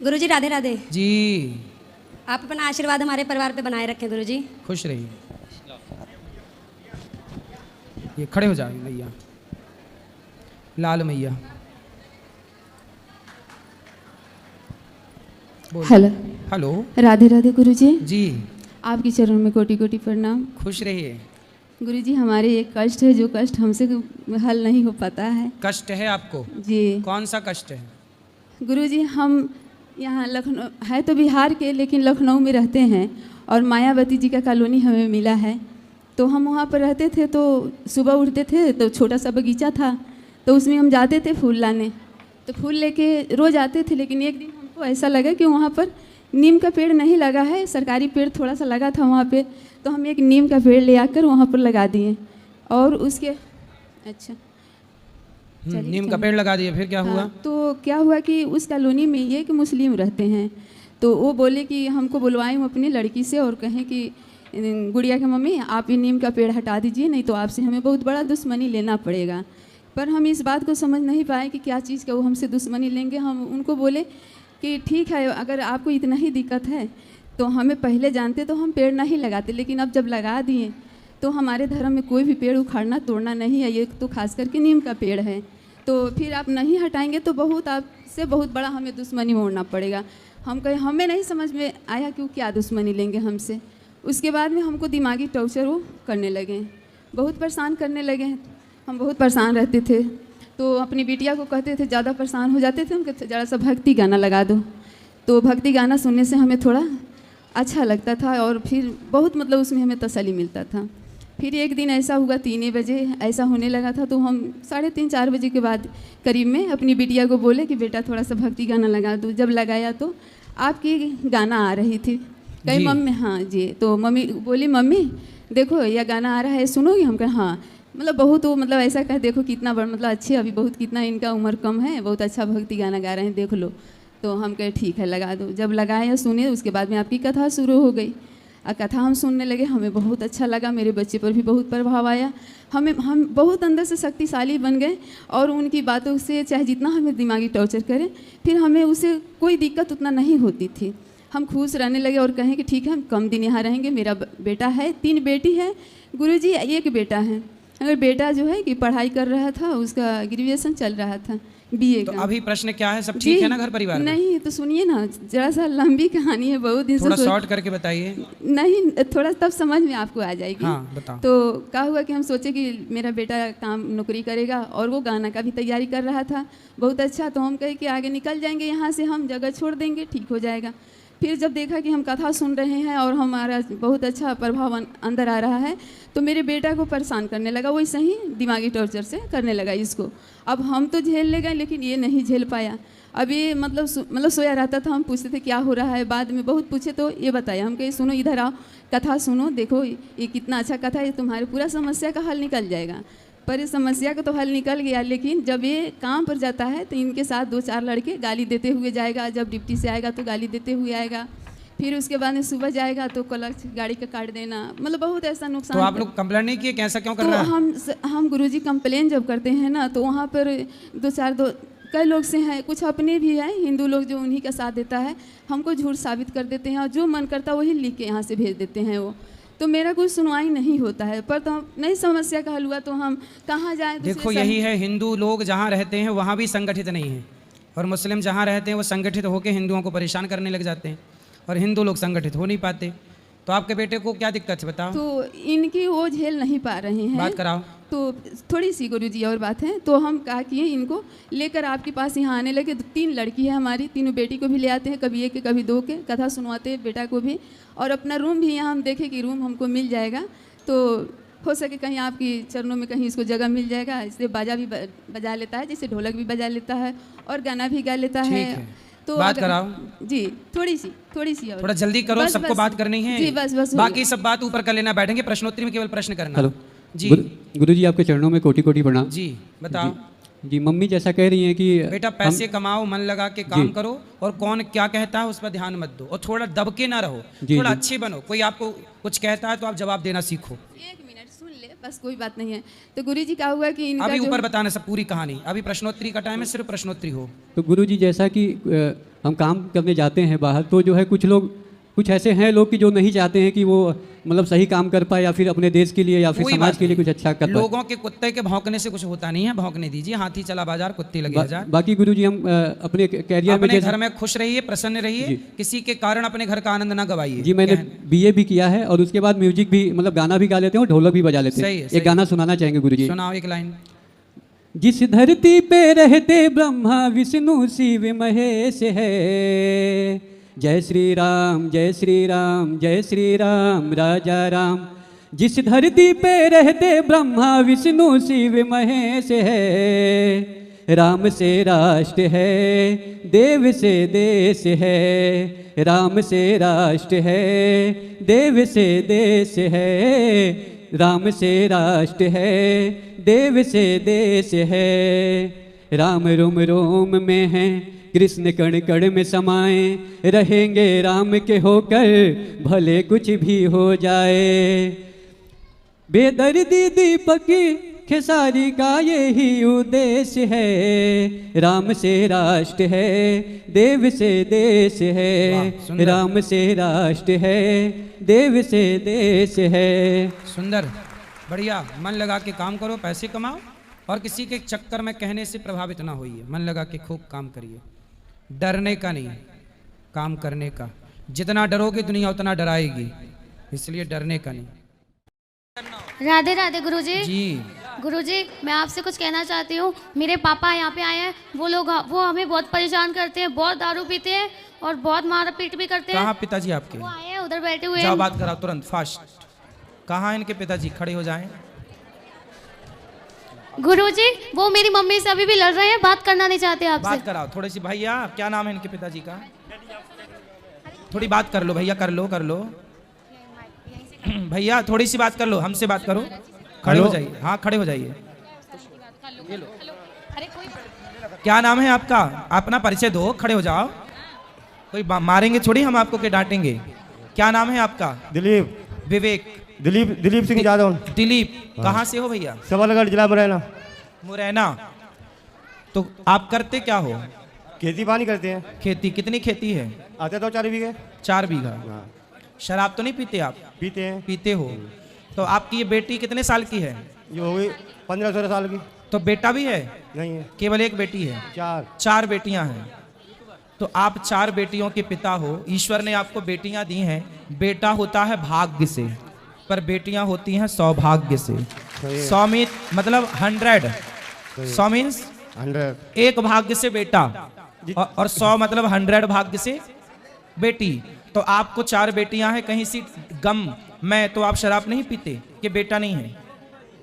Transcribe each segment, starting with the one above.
गुरुजी राधे राधे। जी आप अपना आशीर्वाद हमारे परिवार पे बनाए रखें गुरुजी। खुश रहिए। ये खड़े हो जाए मैया, लाल मैया। Hello hello. राधे राधे गुरुजी। जी आपके चरणों में कोटि कोटि प्रणाम। खुश रहिए। गुरुजी हमारे एक कष्ट है जो कष्ट हमसे हल नहीं हो पाता है। कष्ट है आपको? जी। कौन सा कष्ट है? गुरुजी हम यहाँ लखनऊ है तो बिहार के, लेकिन लखनऊ में रहते हैं और मायावती जी का कॉलोनी हमें मिला है। तो हम वहाँ पर रहते थे, तो सुबह उठते थे तो छोटा सा बगीचा था, तो उसमें हम जाते थे फूल लाने। तो फूल लेके रोज़ आते थे, लेकिन एक दिन हमको ऐसा लगा कि वहाँ पर नीम का पेड़ नहीं लगा है, सरकारी पेड़ थोड़ा सा लगा था वहाँ पे, तो हम एक नीम का पेड़ ले आकर वहाँ पर लगा दिए। और उसके अच्छा नीम का पेड़ लगा दिए, फिर क्या हुआ? हाँ, तो क्या हुआ कि उस कॉलोनी में ये कि मुस्लिम रहते हैं, तो वो बोले कि हमको बुलवाएं अपनी लड़की से और कहें कि गुड़िया की मम्मी आप ये नीम का पेड़ हटा दीजिए, नहीं तो आपसे हमें बहुत बड़ा दुश्मनी लेना पड़ेगा। पर हम इस बात को समझ नहीं पाए कि क्या चीज़ का वो हमसे दुश्मनी लेंगे। हम उनको बोले कि ठीक है, अगर आपको इतना ही दिक्कत है तो हमें पहले जानते तो हम पेड़ नहीं लगाते, लेकिन अब जब लगा दिए तो हमारे धर्म में कोई भी पेड़ उखाड़ना तोड़ना नहीं है, ये तो खास करके नीम का पेड़ है। तो फिर आप नहीं हटाएंगे तो बहुत आपसे बहुत बड़ा हमें दुश्मनी मोड़ना पड़ेगा। हम कहे हमें नहीं समझ में आया कि वो क्या दुश्मनी लेंगे हमसे। उसके बाद में हमको दिमागी टॉर्चर वो करने लगे, बहुत परेशान करने लगे। हम बहुत परेशान रहते थे, तो अपनी बिटिया को कहते थे, ज़्यादा परेशान हो जाते थे हम कहते ज़रा सा भक्ति गाना लगा दो, तो भक्ति गाना सुनने से हमें थोड़ा अच्छा लगता था और फिर बहुत मतलब उसमें हमें तसल्ली मिलता था। फिर एक दिन ऐसा हुआ 3 बजे ऐसा होने लगा था, तो हम 3:30-4 बजे के बाद करीब में अपनी बिटिया को बोले कि बेटा थोड़ा सा भक्ति गाना लगा दो। जब लगाया तो आपकी गाना आ रही थी। कहीं मम्मी हाँ जी, तो मम्मी बोली मम्मी देखो यह गाना आ रहा है सुनोगी? हम कहें हाँ। मतलब बहुत वो मतलब ऐसा कहे देखो कितना बड़ा मतलब अच्छे, अभी बहुत कितना इनका उम्र कम है, बहुत अच्छा भक्ति गाना गा रहे हैं देख लो। तो हम कहे ठीक है लगा दो। जब लगाए सुने उसके बाद में आपकी कथा शुरू हो गई। कथा हम सुनने लगे, हमें बहुत अच्छा लगा, मेरे बच्चे पर भी बहुत प्रभाव आया। हम बहुत अंदर से शक्तिशाली बन गए और उनकी बातों से चाहे जितना हमें दिमागी टॉर्चर करें फिर हमें उसे कोई दिक्कत उतना नहीं होती थी। हम खुश रहने लगे और कहें कि ठीक है हम कम दिन यहाँ रहेंगे। मेरा बेटा है, 3 बेटी है गुरुजी, 1 बेटा है। अगर बेटा जो है कि पढ़ाई कर रहा था, उसका ग्रेजुएशन चल रहा था BA तो का। अभी प्रश्न क्या है? सब ठीक है ना घर परिवार में? नहीं तो सुनिए ना, जरा सा लंबी कहानी है, बहुत दिन से थोड़ा शॉर्ट करके बताइए। नहीं थोड़ा तब समझ में आपको आ जाएगी। हाँ बताओ। तो क्या हुआ कि हम सोचे कि मेरा बेटा काम नौकरी करेगा और वो गाना का भी तैयारी कर रहा था बहुत अच्छा, तो हम कहे कि आगे निकल जाएंगे यहाँ से, हम जगह छोड़ देंगे ठीक हो जाएगा। फिर जब देखा कि हम कथा सुन रहे हैं और हमारा बहुत अच्छा प्रभाव अंदर आ रहा है, तो मेरे बेटा को परेशान करने लगा, वैसे ही दिमागी टॉर्चर से करने लगा इसको। अब हम तो झेल ले गए लेकिन ये नहीं झेल पाया। अब ये मतलब सोया रहता था, हम पूछते थे क्या हो रहा है, बाद में बहुत पूछे तो ये बताया। हम कहे सुनो इधर आओ, कथा सुनो, देखो ये कितना अच्छा कथा है, तुम्हारे पूरा समस्या का हल निकल जाएगा। पर इस समस्या का तो हल निकल गया, लेकिन जब ये काम पर जाता है तो इनके साथ 2-4 लड़के गाली देते हुए जाएगा, जब ड्यूटी से आएगा तो गाली देते हुए आएगा, फिर उसके बाद में सुबह जाएगा तो क्लच गाड़ी का काट देना, मतलब बहुत ऐसा नुकसान। तो आप लोग कंप्लेंट नहीं किए कैसा क्यों कर तो रहा है? हम गुरुजी कंप्लेन जब करते हैं ना, तो वहाँ पर 2-4 कई लोग से हैं, कुछ अपने भी हैं हिंदू लोग जो उन्हीं का साथ देता है, हमको झूठ साबित कर देते हैं और जो मन करता है वही लिख के यहाँ से भेज देते हैं वो। तो मेरा कोई सुनवाई नहीं होता है, पर तो नहीं समस्या का हल हुआ तो हम कहाँ जाएं? देखो यही है, हिंदू लोग जहाँ रहते हैं वहाँ भी संगठित नहीं है, और मुस्लिम जहाँ रहते हैं वो संगठित होकर हिंदुओं को परेशान करने लग जाते हैं, और हिंदू लोग संगठित हो नहीं पाते। तो आपके बेटे को क्या दिक्कत है बताओ? तो इनकी वो झेल नहीं पा रहे हैं। बात कराओ। तो थोड़ी सी गुरुजी और बात है, तो हम कहा कि इनको लेकर आपके पास यहाँ आने लगे। तो 3 लड़की है हमारी, तीनों बेटी को भी ले आते हैं, कभी 1 के कभी 2 के, कथा सुनवाते हैं बेटा को भी, और अपना रूम भी यहाँ हम देखें कि रूम हमको मिल जाएगा, तो हो सके कहीं आपकी चरणों में कहीं इसको जगह मिल जाएगा। इससे बाजा भी बजा लेता है, जैसे ढोलक भी बजा लेता है और गाना भी गा लेता है। तो बात कराओ जी, थोड़ी सी और थोड़ा जल्दी करो, सबको बात करनी है जी, बस बाकी सब बात ऊपर कर लेना, बैठेंगे प्रश्नोत्तरी में केवल प्रश्न करना। हेलो जी गुरुजी आपके चरणों में कोटि कोटि प्रणाम। जी बताओ। जी मम्मी जैसा कह रही हैं कि बेटा पैसे कमाओ, मन लगा के काम करो, और कौन क्या कहता है उस पर ध्यान मत दो, और थोड़ा दब के ना रहो, थोड़ा अच्छे बनो। कोई आपको कुछ कहता है तो आप जवाब देना सीखो। 1 मिनट सुन ले, बस कोई बात नहीं है। तो गुरुजी क्या हुआ कि इनका अभी ऊपर बताना सब पूरी कहानी, अभी प्रश्नोत्तरी का टाइम है, सिर्फ प्रश्नोत्तरी हो। तो गुरुजी जैसा कि हम काम करने जाते हैं बाहर, तो जो है कुछ ऐसे हैं लोग कि जो नहीं चाहते हैं कि वो मतलब सही काम कर पाए या फिर अपने देश के लिए या फिर कोई समाज बात के लिए नहीं। कुछ अच्छा कर पाए। लोगों के कुत्ते के भौंकने से कुछ होता नहीं है, भौंकने दीजिए। हाथी चला बाजार, कुत्ते लगे हजार। बाकी गुरुजी हम अपने कैरियर में अपने घर में खुश रहिए, प्रसन्न रहिए, किसी के कारण अपने घर का आनंद ना गवाइए। जी मैंने बीए भी किया है और उसके बाद म्यूजिक भी, मतलब गाना भी गा लेते हैं और ढोलक भी बजा लेते सही है, हैं। सही एक गाना सुनाना चाहेंगे गुरुजी। सुनाओ एक लाइन। जिस धरती पे रहते ब्रह्मा विष्णु शिव महेश है, जय श्री राम जय श्री राम जय श्री राम राजा राम। जिस धरती पे रहते ब्रह्मा विष्णु शिव महेश है, राम से राष्ट्र है देव से देश है, राम से राष्ट्र है देव से देश है, राम से राष्ट्र है देव से देश है। राम रोम रोम में है कृष्ण कण कण में समाए, रहेंगे राम के होकर भले कुछ भी हो जाए। बेदर्दी दीपक खेसारी का यही उद्देश्य है, राम से राष्ट्र है देव से देश है, राम से राष्ट्र है देव से देश है। सुंदर, बढ़िया। मन लगा के काम करो, पैसे कमाओ और किसी के चक्कर में कहने से प्रभावित ना होइए। मन लगा के खूब काम करिए, डरने का नहीं, काम करने का। जितना डरोगे दुनिया उतना डराएगी, इसलिए डरने का नहीं। राधे राधे गुरुजी। जी गुरुजी, मैं आपसे कुछ कहना चाहती हूँ। मेरे पापा यहाँ पे आए हैं, वो हमें बहुत परेशान करते हैं, बहुत दारू पीते हैं और बहुत मारपीट भी करते हैं। कहाँ पिताजी आपके? वो आए हैं, उधर बैठे हुए जाओ हैं। बात कराओ तुरंत, फास्ट। कहाँ इनके पिताजी? खड़े हो जाएं। गुरुजी, वो मेरी मम्मी से अभी भी लड़ रहे हैं, बात करना नहीं चाहते आपसे। बात कराओ थोड़ी सी। भैया क्या नाम है इनके पिताजी का? थोड़ी बात कर लो भैया, कर लो भैया, थोड़ी सी बात कर लो, हमसे बात करो। खड़े हो जाइए, हाँ खड़े हो जाइए। क्या नाम है आपका? अपना परिचय दो, खड़े हो जाओ। कोई मारेंगे थोड़ी हम आपको, के डांटेंगे। क्या नाम है आपका? दिलीप। विवेक। दिलीप सिंह यादव। दिलीप, कहाँ से हो भैया? सबलगढ़ जिला मुरैना। मुरैना। तो आप करते क्या हो? खेती पानी करते हैं। खेती? कितनी खेती है? आते तो 4 बीघे। 4 बीघा। शराब तो नहीं पीते आप? पीते हैं। पीते हो। तो आपकी ये बेटी कितने साल की है? ये हो गई 15-16 साल की। तो बेटा भी है? नहीं है, केवल एक बेटी है? 4 बेटियां हैं। तो आप 4 बेटियों के पिता हो। ईश्वर ने आपको बेटियां दी हैं। बेटा होता है भाग्य से, पर बेटियां होती हैं सौभाग्य से। 100 मतलब 100। 100 मीन्स 100। एक भाग्य से बेटा, और 100 मतलब 100 भाग्य से बेटी। तो आपको 4 बेटियां हैं, कहीं सी गम मैं तो आप शराब नहीं पीते कि बेटा नहीं है?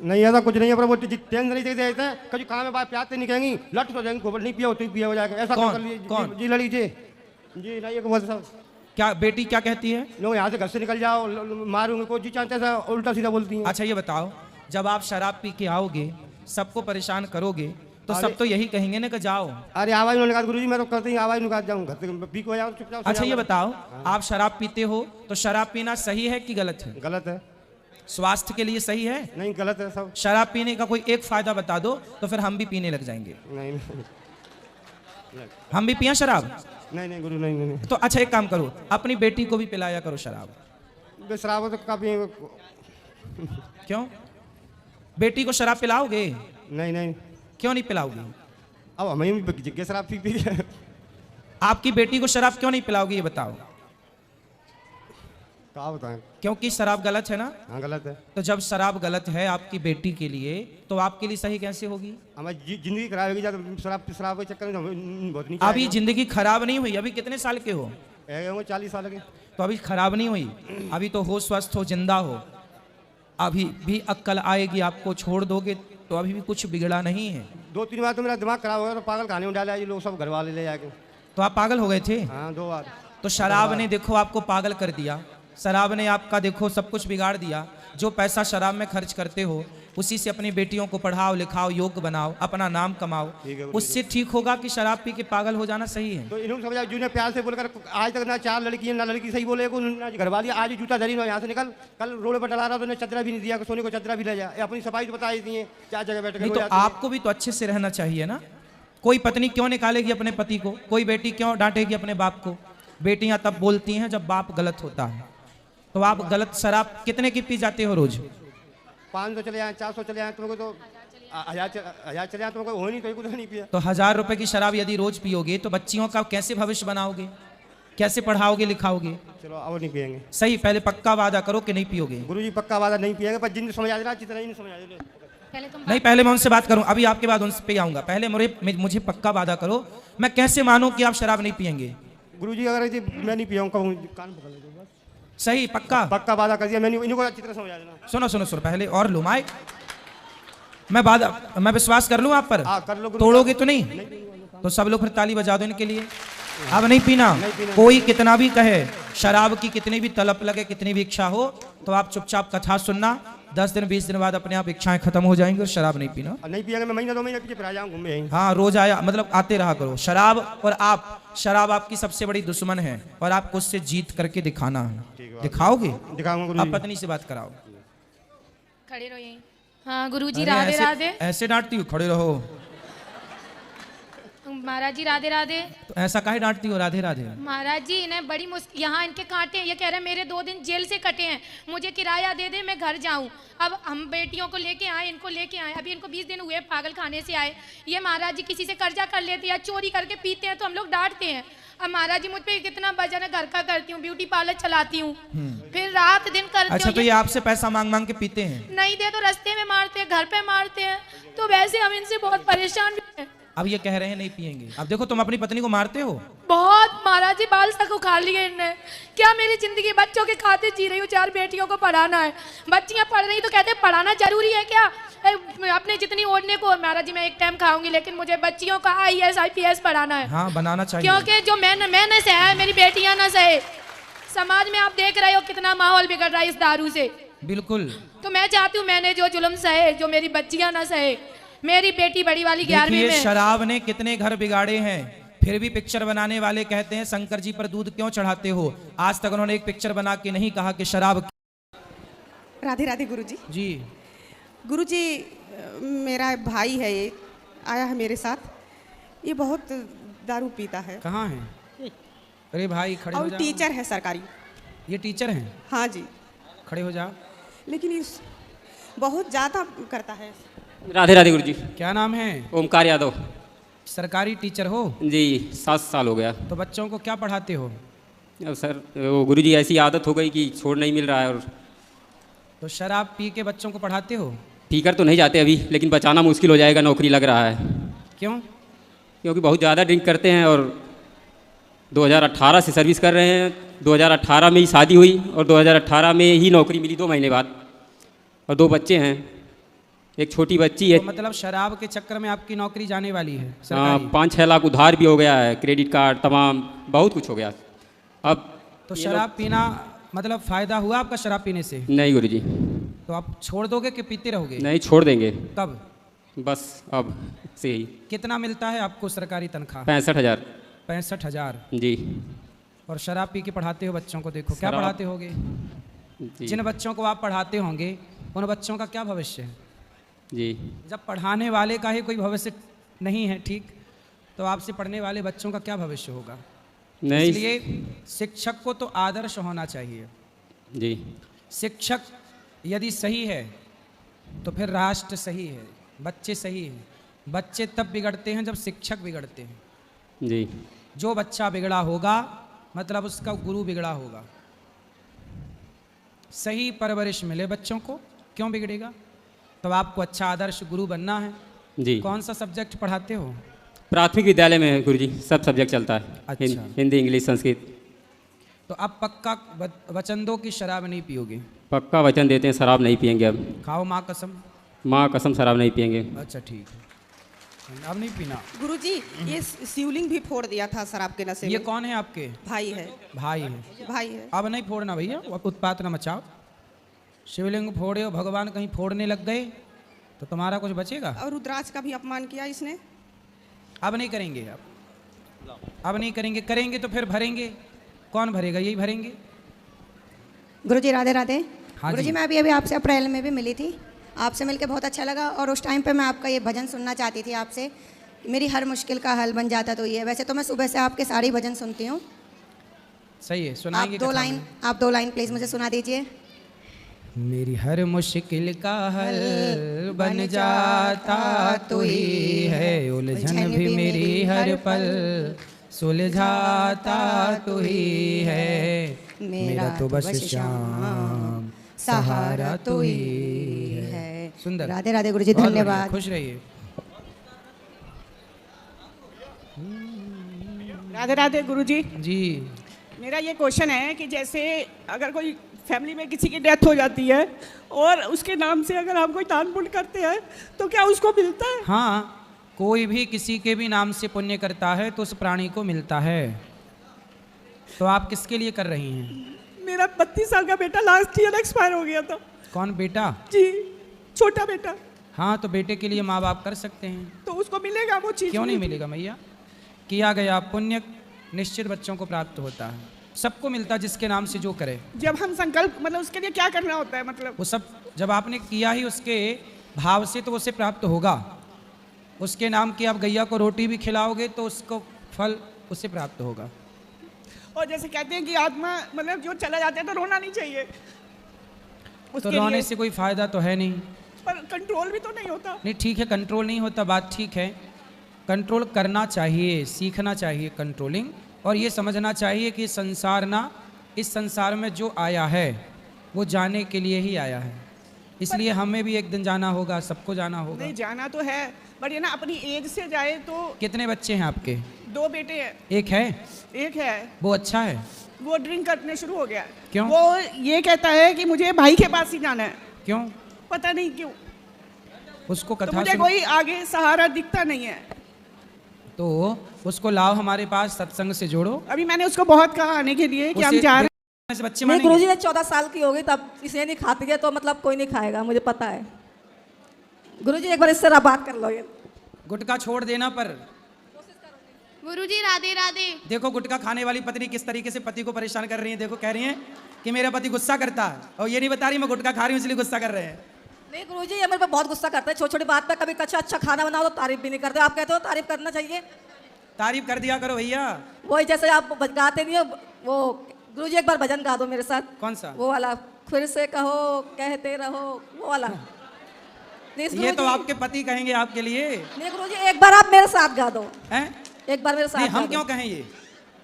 नहीं ऐसा कुछ नहीं है, पर वो टेंशन नहीं देते हैं। कभी काम में बात प्याते नहीं कहेंगी, लट हो जाएंगी, गोबर नहीं पिया तो पिया हो जाएगा। ऐसा कौन? कर लिए कौन? जी लड़ी जी नहीं सब। क्या बेटी क्या कहती है? लोग यहाँ से घर से निकल जाओ, मारूंगे को जी चाहते हैं, उल्टा सीधा बोलती हैं। अच्छा ये बताओ, जब आप शराब पी के आओगे, सबको परेशान करोगे, तो सब तो यही कहेंगे ना कि जाओ। अरे आवाज निकाल गुरुजी, मैं तो करते ही आवाज निकाल जाऊँ, घर से पी को जाओ चुपचाप। अच्छा ये बताओ, आप शराब पीते हो तो शराब पीना सही है कि गलत है? गलत है। स्वास्थ्य के लिए सही है? नहीं गलत है सब। शराब पीने का कोई एक फायदा बता दो, तो फिर हम भी पीने लग जाएंगे। नहीं हम भी पिया शराब? नहीं गुरु नहीं। तो अच्छा एक काम करो, अपनी बेटी को भी पिलाया करो शराब। शराब तो काफी। क्यों? बेटी को शराब पिलाओगे? नहीं क्यों नहीं पिलाओगे? अब हमें भी जिज्ञा शराब पी है। आपकी बेटी को शराब क्यों नहीं पिलाओगे ये बताओ? क्या बताएं? क्योंकि शराब गलत है ना? हाँ गलत है। तो जब शराब गलत है आपकी बेटी के लिए, तो आपके लिए सही कैसे होगी? हमारी जिंदगी खराब होगी जब शराब के चक्कर में बहुत नीचे। अभी जिंदगी खराब नहीं हुई। अभी कितने साल के हो? 40 साल के। तो अभी खराब नहीं हुई, अभी तो हो, स्वस्थ हो, जिंदा हो। अभी भी अक्ल आएगी, आपको छोड़ दोगे तो अभी भी कुछ बिगड़ा नहीं है। 2-3 बार तो मेरा दिमाग खराब हो गया, तो पागल खाने में डाला ये लोग सब घर वाले ले जाके। तो आप पागल हो गए थे? हाँ 2 बार। तो शराब ने देखो आपको पागल कर दिया। शराब ने आपका देखो सब कुछ बिगाड़ दिया। जो पैसा शराब में खर्च करते हो, उसी से अपनी बेटियों को पढ़ाओ लिखाओ, योग्य बनाओ, अपना नाम कमाओ। उससे ठीक होगा कि शराब पी के पागल हो जाना सही है? तो इन्होंने समझा, जिन्हें प्यार से बोलकर आज तक ना 4 लड़की ना लड़की सही बोले को, ना घर वाली। आज ही जूता धरी ना यहाँ से निकल, कल रोड पर डला रहा तो चदरा भी नहीं दिया, सोने को चदरा भी ले जाए। अपनी सफाई तो बता देती है, क्या जगह बैठ नहीं तो आपको भी तो अच्छे से रहना चाहिए ना। कोई पत्नी क्यों निकालेगी अपने पति को, कोई बेटी क्यों डांटेगी अपने बाप को? बेटियां तब बोलती हैं जब बाप गलत होता है। तो आप गलत शराब कितने की पी जाते हो रोज? 500 चले आए, 400 चले आए, तुमको तो 1000 चले आए, तुमको हो नहीं, तो कुछ नहीं पिया। तो 1000 रुपए की शराब यदि रोज पियोगे तो बच्चियों का कैसे भविष्य बनाओगे, कैसे पढ़ाओगे लिखाओगे? चलो अब नहीं पियेंगे। सही, पहले पक्का वादा करो कि नहीं पियोगे। गुरुजी पक्का वादा नहीं पियेंगे, पर जिन समझ आ रहा जितना ही नहीं समझ आ रहा। पहले तुम नहीं, पहले मैं उनसे बात करूं, अभी आपके बाद उनसे पे आऊंगा। पहले मुझे पक्का वादा करो, मैं कैसे मानूं कि आप शराब नहीं पियेंगे? गुरुजी अगर जी मैं नहीं पियाऊँ कहूँ, कान पकड़ लो बस। सही, पक्का पक्का वादा कर दिया मैंने, इनको अच्छी तरह समझा देना। सुनो सुनो सुनो, पहले और लो माइक। मैं विश्वास कर लूं आप पर? हाँ कर लो। तोड़ोगे तो नहीं? तो सब लोग फिर ताली बजा दो इनके लिए। अब नहीं पीना। कोई कितना भी कहे, शराब की कितनी भी तलब लगे, कितनी भी इच्छा हो, तो आप चुपचाप कथा सुनना। 10 दिन 20 दिन बाद अपने आप इच्छाएं खत्म हो जाएंगी और शराब नहीं पीना। नहीं पिएंगे, मैं महीना 2 महीने पीछे फिर आ जाऊँ घूमे। हाँ, रोज आया मतलब आते रहा करो। शराब आपकी सबसे बड़ी दुश्मन है और आपको उससे जीत करके दिखाना है। दिखाओगे? दिखाऊंगा अब गुरुजी। पत्नी से बात कराओ। खड़े रहो यहीं। हाँ गुरुजी अरे राधे ऐसे- राधे। ऐसे डांटती हो? खड़े रहो। महाराज जी राधे राधे। तो ऐसा काहे डांटती हो? राधे राधे। महाराज जी इन्हें बड़ी मुश्किल, यहाँ इनके कांटे हैं, ये कह रहे हैं मेरे 2 दिन जेल से कटे हैं, मुझे किराया दे दे मैं घर जाऊँ। अब हम बेटियों को लेके आए, इनको लेके आए, अभी इनको 20 दिन हुए पागल खाने से आए। ये महाराज जी किसी से कर्जा कर लेते हैं, चोरी करके पीते हैं तो हम लोग डांटते हैं। अब महाराज जी मुझ पे कितना वजन है, घर का करती हूँ, ब्यूटी पार्लर चलाती हूँ, फिर रात दिन करती अच्छा, हूँ। तो ये आपसे पैसा मांग मांग के पीते हैं? नहीं दे तो रास्ते में मारते हैं, घर पे मारते हैं, तो वैसे हम इनसे बहुत परेशान भी हैं। अब ये कह रहे हैं नहीं पिएंगे। अब देखो, तुम अपनी पत्नी को मारते हो। बहुत महाराज जी बाल तक उखाड़ लिए इनने। क्या मेरी जिंदगी बच्चों के खाते जी रही हूँ, 4 बेटियों को पढ़ाना है, बच्चियां पढ़ रही तो कहते हैं पढ़ाना जरूरी है क्या? अपने जितनी ओढ़ने को महाराज जी मैं एक टाइम खाऊंगी, लेकिन मुझे बच्चियों का IAS IPS पढ़ाना है। हाँ, बनाना चाहिए। क्योंकि जो मैं न सहे, मेरी बेटियां न सहे। समाज में आप देख रहे हो कितना माहौल बिगड़ रहा है इस दारू से। बिल्कुल। तो मैं चाहती हूँ मैंने जो जुल्म सहे, जो मेरी बच्चियां न सहे। मेरी बेटी बड़ी वाली 11वीं देखिए, में। शराब ने कितने घर बिगाड़े हैं, फिर भी पिक्चर बनाने वाले कहते हैं शंकर जी पर दूध क्यों चढ़ाते हो। आज तक उन्होंने एक पिक्चर बना के नहीं कहा कि शराब। राधे राधे गुरुजी। जी। गुरुजी मेरा भाई है, ये आया है मेरे साथ, ये बहुत दारू पीता है कहाँ है? अरे भाई खड़े हो और जाओ। टीचर है सरकारी। ये टीचर हैं? हाँ जी, खड़े हो जाओ। लेकिन ये बहुत ज़्यादा करता है। राधे राधे गुरुजी। क्या नाम है? ओमकार यादव। सरकारी टीचर हो? जी 7 साल हो गया। तो बच्चों को क्या पढ़ाते हो? अब सर वो गुरुजी ऐसी आदत हो गई कि छोड़ नहीं मिल रहा है। और तो शराब पी के बच्चों को पढ़ाते हो? पीकर तो नहीं जाते अभी, लेकिन बचाना मुश्किल हो जाएगा, नौकरी लग रहा है। क्यों? क्योंकि बहुत ज़्यादा ड्रिंक करते हैं और 2018 से सर्विस कर रहे हैं। 2018 में ही शादी हुई और 2018 में ही नौकरी मिली 2 महीने बाद, और 2 बच्चे हैं, एक छोटी बच्ची है। तो मतलब शराब के चक्कर में आपकी नौकरी जाने वाली है सरकारी? 5-6 लाख उधार भी हो गया है, क्रेडिट कार्ड तमाम बहुत कुछ हो गया। अब तो शराब पीना मतलब फायदा हुआ आपका शराब पीने से? नहीं गुरुजी। तो आप छोड़ दोगे कि पीते रहोगे? नहीं, छोड़ देंगे कब? बस अब से ही। कितना मिलता है आपको सरकारी तनख्वाह? 65,000। 65,000। जी और शराब पी के पढ़ाते हो बच्चों को? देखो क्या शराब- पढ़ाते होगे? जी जिन बच्चों को आप पढ़ाते होंगे उन बच्चों का क्या भविष्य है? जी जब पढ़ाने वाले का ही कोई भविष्य नहीं है, ठीक, तो आपसे पढ़ने वाले बच्चों का क्या भविष्य होगा? नहीं। इसलिए शिक्षक को तो आदर्श होना चाहिए। जी शिक्षक यदि सही है तो फिर राष्ट्र सही है, बच्चे सही हैं। बच्चे तब बिगड़ते हैं जब शिक्षक बिगड़ते हैं। जी जो बच्चा बिगड़ा होगा मतलब उसका गुरु बिगड़ा होगा। सही परवरिश मिले बच्चों को, क्यों बिगड़ेगा? तो आपको अच्छा आदर्श गुरु बनना है। जी। कौन सा सब्जेक्ट पढ़ाते हो? प्राथमिक विद्यालय में गुरुजी सब सब्जेक्ट चलता है। अच्छा। हिंदी, इंग्लिश, संस्कृत। तो अब पक्का वचन दो कि शराब नहीं पियोगे? पक्का वचन देते हैं, शराब नहीं पियेंगे अब। खाओ माँ कसम। माँ कसम शराब नहीं पियेंगे। अच्छा ठीक है, अब नहीं पीना। गुरुजी ये शिवलिंग भी फोड़ दिया था शराब के नशे ये में। कौन है आपके? भाई है। भाई है। भाई है। अब नहीं फोड़ना भैया, अब उत्पात न मचाओ। शिवलिंग फोड़े हो, भगवान कहीं फोड़ने लग गए तो तुम्हारा कुछ बचेगा? और रुद्राक्ष का भी अपमान किया इसने। अब नहीं करेंगे, अब नहीं करेंगे। करेंगे तो फिर भरेंगे। कौन भरेगा? यही भरेंगे। गुरुजी राधे राधे। हाँ गुरुजी जी। मैं अभी आपसे अप्रैल में भी मिली थी, आपसे मिलकर बहुत अच्छा लगा। और उस टाइम पे मैं आपका ये भजन सुनना चाहती थी आपसे मेरी हर मुश्किल का हल बन जाता तो ये है। वैसे तो मैं सुबह से आपके सारे भजन सुनती हूँ। सही है, सुनाएंगे कथा में। आप 2 लाइन प्लीज मुझे सुना दीजिए। मेरी हर मुश्किल का हल बन जाता तू ही है, उलझन भी मेरी हर पल सुलझाता तू ही है, मेरा तो बस श्याम सहारा तू ही है। सुंदर। राधे राधे गुरुजी, बहुत बढ़िया, धन्यवाद। खुश रहिए। राधे राधे गुरुजी। जी। मेरा ये क्वेश्चन है कि जैसे अगर कोई फैमिली में किसी की डेथ हो जाती है और उसके नाम से अगर हम कोई दान पुण्य करते हैं तो क्या उसको मिलता है? हाँ, कोई भी किसी के भी नाम से पुण्य करता है तो उस प्राणी को मिलता है। तो आप किसके लिए कर रही हैं? मेरा 32 साल का बेटा लास्ट ईयर एक्सपायर हो गया था। कौन बेटा? जी, छोटा बेटा। हाँ, तो बेटे के लिए माँ बाप कर सकते हैं। तो उसको मिलेगा वो चीज़? क्यों नहीं मिलेगा मैया? किया गया पुण्य निश्चित बच्चों को प्राप्त होता है, सबको मिलता है जिसके नाम से जो करे। जब हम संकल्प मतलब उसके लिए क्या करना होता है? मतलब वो सब जब आपने किया ही उसके भाव से तो उसे प्राप्त होगा। उसके नाम की आप गैया को रोटी भी खिलाओगे तो उसको फल उससे प्राप्त होगा। और जैसे कहते हैं कि आत्मा मतलब जो चला जाता है तो रोना नहीं चाहिए, तो उसके रोने लिए। से कोई फायदा तो है नहीं। पर कंट्रोल भी तो नहीं होता। नहीं, ठीक है, कंट्रोल नहीं होता, बात ठीक है। कंट्रोल करना चाहिए, सीखना चाहिए कंट्रोलिंग, और ये समझना चाहिए कि संसार ना, इस संसार में जो आया है वो जाने के लिए ही आया है, इसलिए हमें भी एक दिन जाना होगा, सबको जाना होगा। नहीं, जाना तो है, बट ये ना अपनी एज से जाए तो। कितने बच्चे हैं आपके? 2 बेटे हैं। एक है? एक है। वो अच्छा है? वो ड्रिंक करने शुरू हो गया है। क्यों? वो ये कहता है कि मुझे भाई के पास ही जाना है। क्यों? पता नहीं क्यों। उसको तो कथा मुझे सुन... कोई आगे सहारा दिखता नहीं है। तो उसको लाओ हमारे पास, सत्संग से जोड़ो। अभी मैंने उसको बहुत कहा आने के लिए कि हम जा रहे हैं। से बच्चे नहीं मानेंगे? गुरुजी, मैं 14 साल की हो गई तब इसे नहीं खाती है तो मतलब कोई नहीं खाएगा, मुझे पता है। गुरुजी एक बार इससे बात कर लो। ये गुटखा छोड़ देना पर। गुरुजी राधे राधे। देखो गुटखा खाने वाली पत्नी किस तरीके से पति को परेशान कर रही है। देखो, कह रही है कि मेरा पति गुस्सा करता है, और ये नहीं बता रही मैं गुटखा खा रही हूँ इसलिए गुस्सा कर रहे हैं। नहीं गुरुजी, ये मेरे पे बहुत गुस्सा करता है, छोटी छोटी बात पे। कभी अच्छा खाना बनाओ तो तारीफ भी नहीं करते। आप कहते हो तारीफ करना चाहिए, तारीफ कर दिया करो भैया। वही जैसे आप गाते नहीं हो वो। गुरुजी एक बार भजन गा दो मेरे साथ। कौन सा? वो वाला, फिर से कहो कहते रहो, वो वाला। ये तो आपके पति कहेंगे आपके लिए। नहीं गुरुजी, एक बार आप मेरे साथ गा दो। हैं? एक बार मेरे साथ नहीं, गा हम दो। क्यों कहें?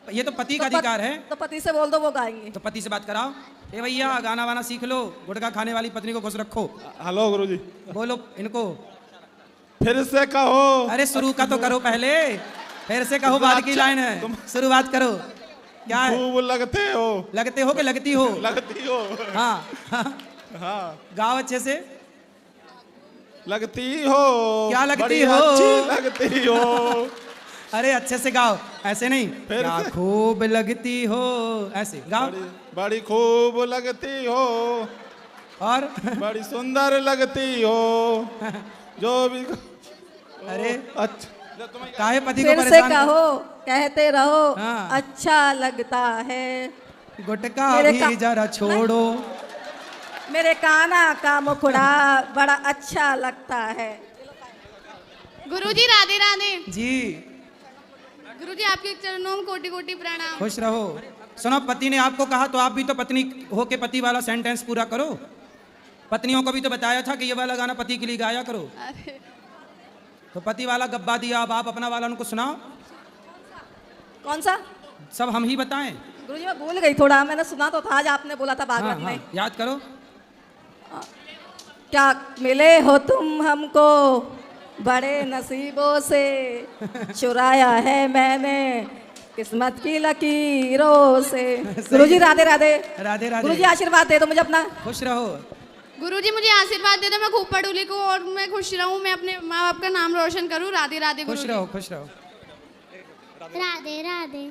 ये तो पति का अधिकार है। तो पति से बोल दो, वो गाएंगे। तो पति से बात कराओ। ए भैया, गाना वाना सीख लो, गुटखा खाने वाली पत्नी को खुश रखो। हेलो गुरुजी। बोलो इनको। फिर से कहो। अरे शुरू का तो करो पहले, फिर से कहो बाद की लाइन है, शुरुआत करो। क्या है? खूब लगते हो। लगते हो कि लगती हो? लगती हो। हाँ हाँ, गाओ अच्छे से। लगती हो। क्या लगती बड़ी हो? अच्छी लगती हो। अरे अच्छे से गाओ, ऐसे नहीं। क्या खूब लगती हो, ऐसे गाओ। बड़ी खूब लगती हो और बड़ी सुंदर लगती हो, जो भी। अरे अच्छा, काहे पति को फिर से परेशान कहो कहते रहो। हाँ। अच्छा लगता है। गुटखा भी जरा छोड़ो। मेरे काना का मुखड़ा बड़ा अच्छा लगता है। गुरुजी राधे राधे। जी। गुरुजी आपके चरणों में कोटि कोटि प्रणाम। खुश रहो। सुनो, पति ने आपको कहा तो आप भी तो पत्नी हो के पति वाला सेंटेंस पूरा करो। पत्नियों को भी तो बताया था कि ये वाला गाना पति के लिए गाया करो। तो पति वाला गब्बा दिया, अब आप अपना वाला उनको सुनाओ। कौन सा? सब हम ही बताएं। गुरुजी मैं भूल गई थोड़ा, मैंने सुना तो था, आज आपने बोला था भागवत में। याद करो। क्या मिले हो तुम हमको बड़े नसीबों से, चुराया है मैंने किस्मत की लकीरों से। गुरुजी राधे राधे। राधे राधे। गुरुजी आशीर्वाद दे दो मुझे अपना। खुश रहो। गुरुजी मुझे आशीर्वाद दे दो, मैं खूब पढ़ूं लिखूं और मैं खुश रहूं, मैं अपने माँ बाप का नाम रोशन करूं। राधे राधे। खुश रहो, खुश रहो। राधे राधे।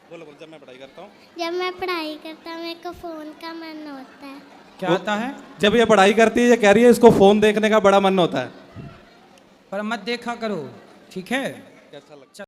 बोलो बोलो। जब मैं पढ़ाई करता हूँ, जब मैं पढ़ाई करता हूँ मेरे को फोन का मन होता है। क्या होता है? जब ये पढ़ाई करती है, ये कह रही है इसको फोन देखने का बड़ा मन होता है। पर मत देखा करो, ठीक है?